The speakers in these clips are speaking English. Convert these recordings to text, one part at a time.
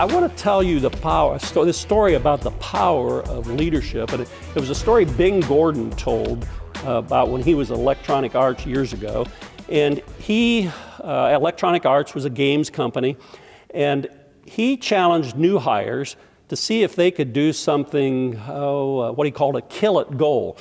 I want to tell you the power, this story about the power of leadership. And it was a story Bing Gordon told about when he was at Electronic Arts years ago. And Electronic Arts was a games company, and he challenged new hires to see if they could do something, what he called a kill it goal.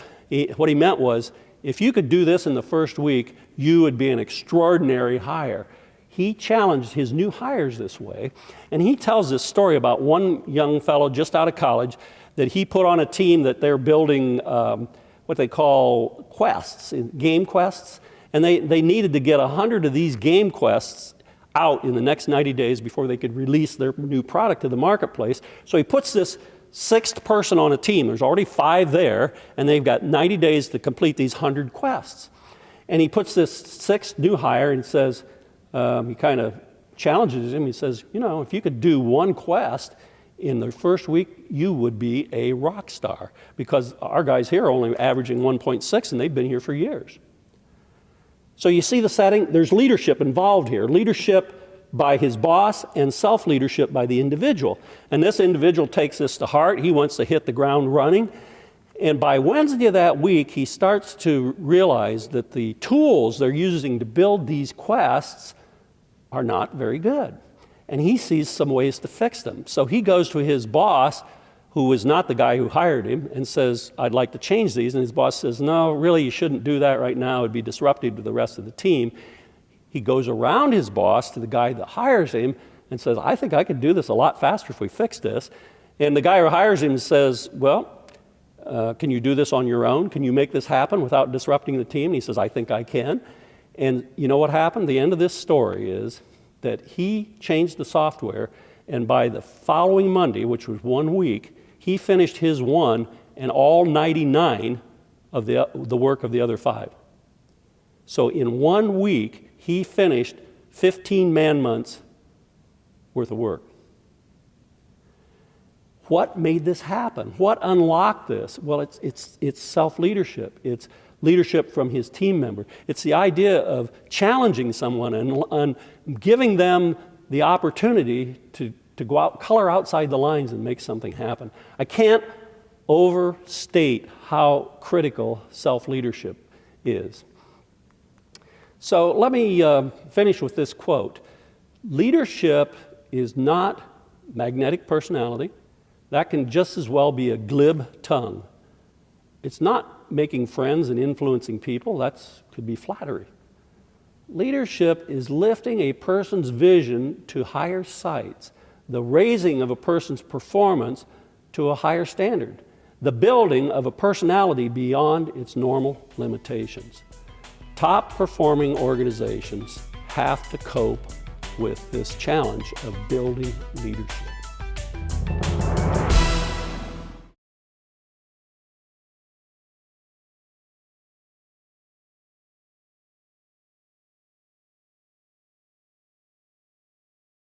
What he meant was, if you could do this in the first week, you would be an extraordinary hire. He challenged his new hires this way, and he tells this story about one young fellow just out of college that he put on a team that they're building what they call quests, game quests, and they needed to get 100 of these game quests out in the next 90 days before they could release their new product to the marketplace. So he puts this sixth person on a team. There's already 5 there, and they've got 90 days to complete these 100 quests. And he puts this sixth new hire and says, he kind of challenges him. He says, you know, if you could do one quest in the first week, you would be a rock star, because our guys here are only averaging 1.6, and they've been here for years. So you see the setting? There's leadership involved here. Leadership by his boss and self-leadership by the individual. And this individual takes this to heart. He wants to hit the ground running. And by Wednesday of that week, he starts to realize that the tools they're using to build these quests are not very good. And he sees some ways to fix them. So he goes to his boss, who is not the guy who hired him, and says, I'd like to change these. And his boss says, no, really, you shouldn't do that right now. It'd be disruptive to the rest of the team. He goes around his boss to the guy that hires him and says, I think I could do this a lot faster if we fix this. And the guy who hires him says, well, can you do this on your own? Can you make this happen without disrupting the team? And he says, I think I can. And you know what happened? The end of this story is that he changed the software, and by the following Monday, which was 1 week, he finished his one and all 99 of the work of the other 5. So in 1 week, he finished 15 man-months worth of work. What made this happen? What unlocked this? Well, it's self-leadership. It's leadership from his team member. It's the idea of challenging someone and giving them the opportunity to go out, color outside the lines and make something happen. I can't overstate how critical self-leadership is. So let me finish with this quote. Leadership is not magnetic personality. That can just as well be a glib tongue. It's not making friends and influencing people. That could be flattery. Leadership is lifting a person's vision to higher heights, the raising of a person's performance to a higher standard, the building of a personality beyond its normal limitations. Top performing organizations have to cope with this challenge of building leadership.